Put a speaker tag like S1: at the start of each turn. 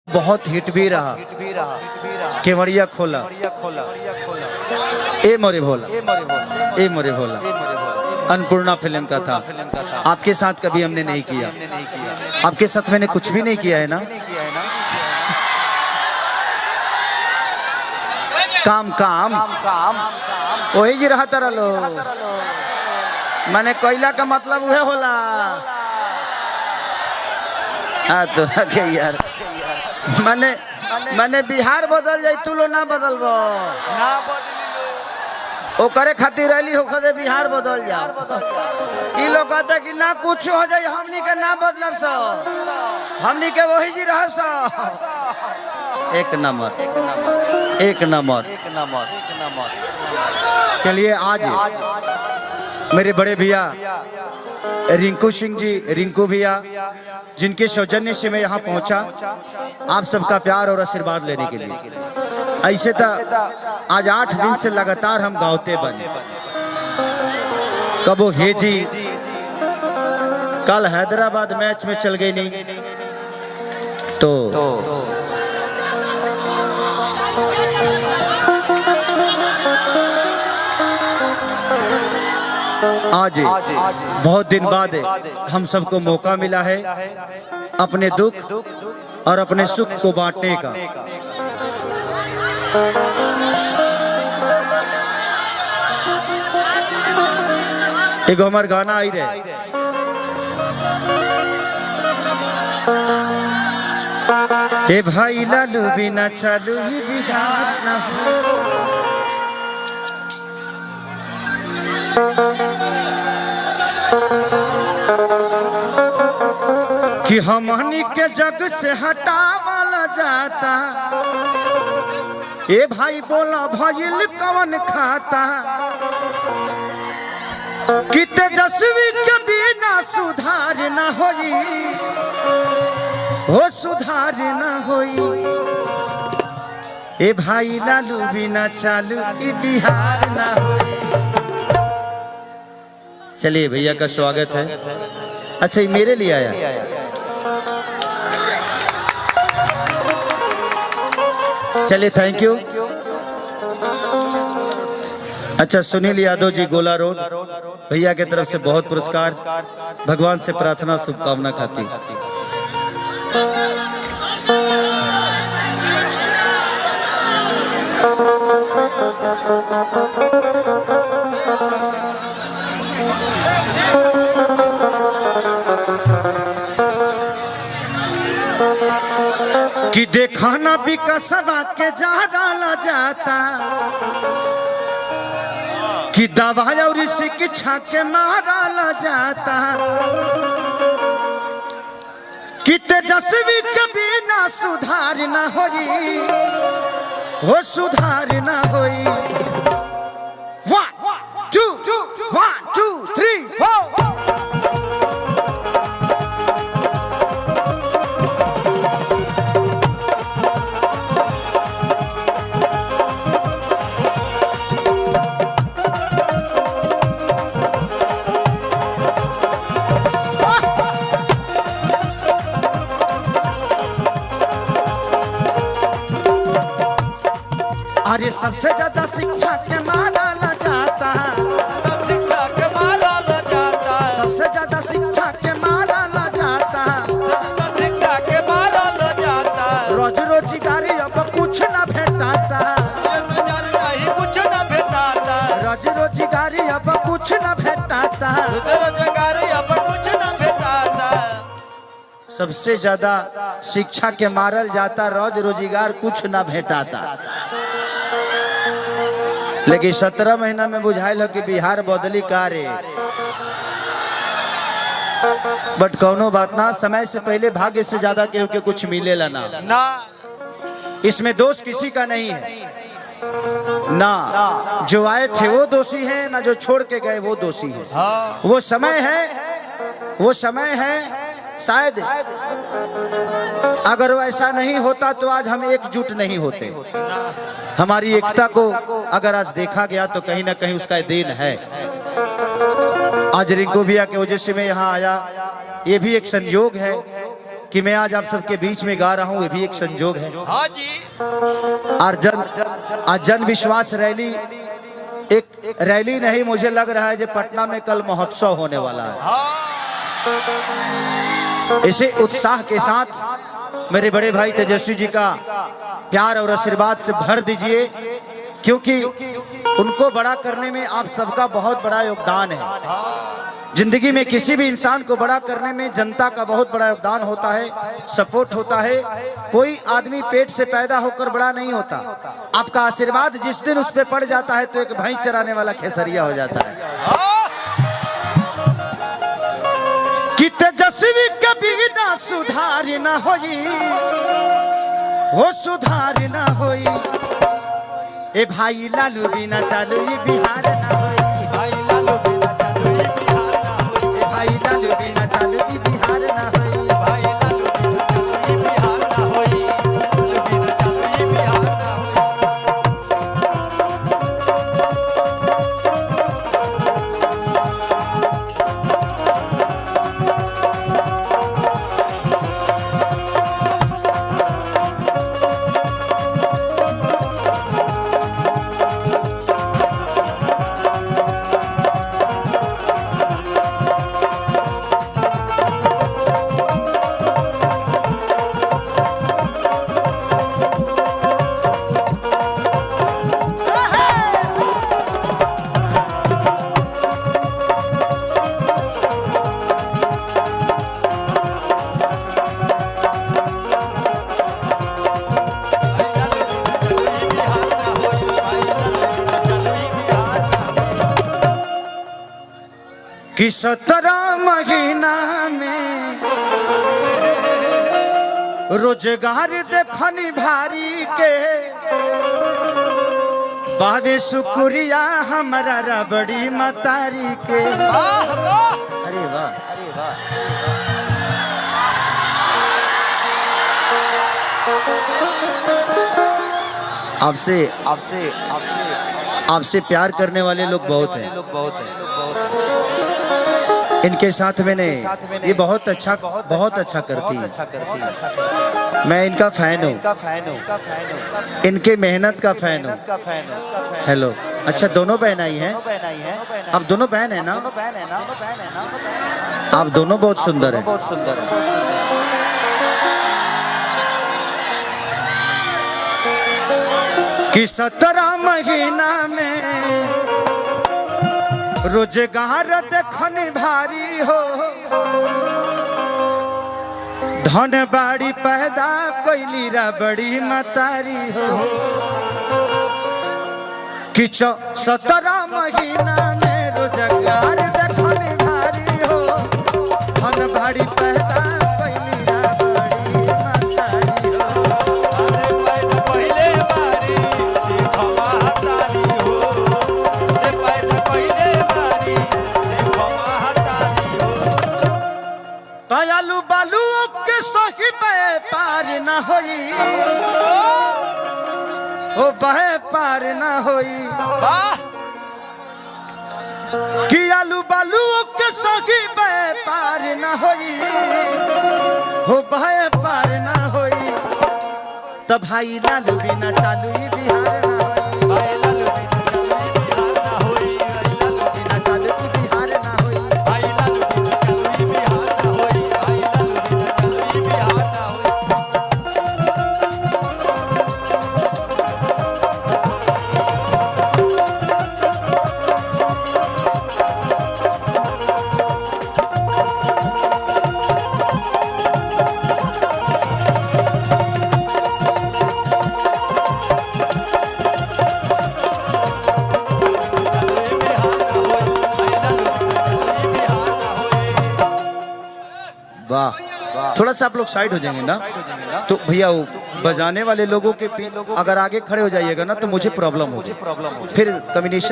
S1: बहुत हिट भी रहा। केवड़िया खोला ए मोरे भोला, ए मोरे भोला अन्नपूर्णा फिल्म का था। आपके साथ कभी हमने नहीं किया, आपके साथ मैंने कुछ भी नहीं किया है ना। काम काम वही जी रहा तारा लो, माने कोयला का मतलब वह होला। हाँ तो यार माने माने बिहार बदल जाए तू लो ना बदलबो ना बदली ओ करे खातिर रैली हो खदे बिहार बदल जा। ई लोग कहता कि ना कुछ हो जाए हमनी के ना बदलब सा, हमनी के वही जी रह सा। एक नंबर एक नंबर एक नंबर। चलिए आज मेरे बड़े भैया रिंकू सिंह जी, रिंकू भैया जिनके सौजन्य से मैं यहाँ पहुँचा आप सबका प्यार और आशीर्वाद लेने के लिए। ऐसे तो आज 8 दिन से लगातार हम गाते बने, कबो हे जी, कल हैदराबाद मैच में चल गई नहीं तो आज बहुत दिन बाद हम सबको मौका मिला है अपने दुख और अपने सुख को बांटने का। एक हमार गाना आई रहे, हे भाई लालू बिना चालू ही बिहार ना हो। कि हमनी के जग से हटावला जाता, ए भाई बोला भइल कवन खाता। कि तेजस्वी के बिना सुधार न होई, हो सुधार न होई। ए भाई लालू बिना चालू की बिहार न होई। चलिए भैया का स्वागत है। अच्छा ये मेरे लिए आया, चलिए थैंक यू। अच्छा सुनील यादव जी गोला रोड भैया की तरफ से बहुत पुरस्कार, भगवान से प्रार्थना शुभकामना खाती। कि देखा ना विकसवा के जा डाला जाता, कि दवा और शिक्षा के मारा जाता। कि तेजस्वी के बिना सुधार न होई, हो सुधार न होई। 1 2 3 4 अरे सबसे ज्यादा शिक्षा के मारा जाता, शिक्षा के मारा जाता, सबसे ज्यादा शिक्षा के मारा जाता, शिक्षा के मारा जाता। रोज रोजगारी अब कुछ न भेटाता, कुछ न भेटाता। रोज रोजगारी अब कुछ न भेटाता, रोजगारी अब कुछ न भेटाता। सबसे ज्यादा शिक्षा के मारल जाता, रोज रोजगार कुछ न भेटाता। लेकिन 17 महीना में बुझाइल कि बिहार बदली कार्य, बट कौनो बात ना, समय से पहले भाग्य से ज्यादा केहू के कुछ मिलेला ना। इसमें दोष किसी का नहीं है ना, जो आए थे वो दोषी है ना, जो छोड़ के गए वो दोषी है। वो समय है, वो समय है। शायद अगर वैसा नहीं होता तो आज हम एकजुट नहीं होते। हमारी एकता को अगर आज देखा गया तो कहीं ना कहीं उसका देन है। आज रिंकू भैया की वजह से मैं यहाँ आया, ये भी एक संयोग है। कि मैं आज आप सबके बीच में गा रहा हूँ, ये भी एक संजोग है।
S2: हाँ जी।
S1: आज जन विश्वास रैली एक रैली नहीं, मुझे लग रहा है जो पटना में कल महोत्सव होने वाला है। इसे उत्साह के साथ मेरे बड़े भाई तेजस्वी जी का प्यार और आशीर्वाद से भर दीजिए, क्योंकि उनको बड़ा करने में आप सबका बहुत बड़ा योगदान है। जिंदगी में किसी भी इंसान को बड़ा करने में जनता का बहुत बड़ा योगदान होता है, सपोर्ट होता है। कोई आदमी पेट से पैदा होकर बड़ा नहीं होता। आपका आशीर्वाद जिस दिन उस पे पड़ जाता है तो एक भैंस चराने वाला खेसरिया हो जाता है। कि तेजस्वी कभी ना सुधार ना होई, हो सुधार ना होई। ए भाई लालू बिना चालू बिहार ना होई। भाई लालू बिना चालू बिहार ना होई। भाई लालू बिना चालू बिहार ना होई। भाई लालू बिना चालू बिहार ना होई। लालू बिना चालू बिहार ना कि 17 महीना में रोजगार देखनी भारी के बाबे शुक्रिया हमारा रबड़ी मतारी के। अरे वाह, अरे वाह। आपसे आपसे आपसे आपसे प्यार करने वाले लोग बहुत हैं। इनके साथ मैंने ये बहुत अच्छा करती है। मैं इनका फैन हूँ, इनके मेहनत का फैन हूँ। हेलो, अच्छा दोनों बहन आई हैं? आप दोनों बहन है ना? आप दोनों बहुत सुंदर हैं। बहुत सुंदर है। कि 17 महीना में रोजगार देखने भारी हो, धन बाड़ी पैदा कोइली रबड़ी मतारी हो। कि 17 महीना में रोजगार देखने भारी हो, धन बाड़ी पैदा कोइली रबड़ी मतारी हो। अरे पैदा पहले बारी देखो महतारी हो। अरे पैदा पहले बारी देखो महतारी हो। दयालु बालू के सही में पार न होई, ओ बहे पार न होई। कि आलू बालू के सही में पार न होई, हो बहे पार न होई। तो भाई लालू बिना चालू बिहार ना होई। भाई लालू बिना चालू बिहार ना होई। भाई लालू बिना चालू बिहार ना होई। भाई लालू बिना चालू बिहार ना होई। भाई लालू बिना चालू बिहार ना होई। वाह, थोड़ा सा आप लोग साइड हो जाएंगे ना, तो भैया वो बजाने वाले लोगों के अगर आगे खड़े हो जाइएगा ना तो मुझे प्रॉब्लम होगी, फिर कम्बिनेशन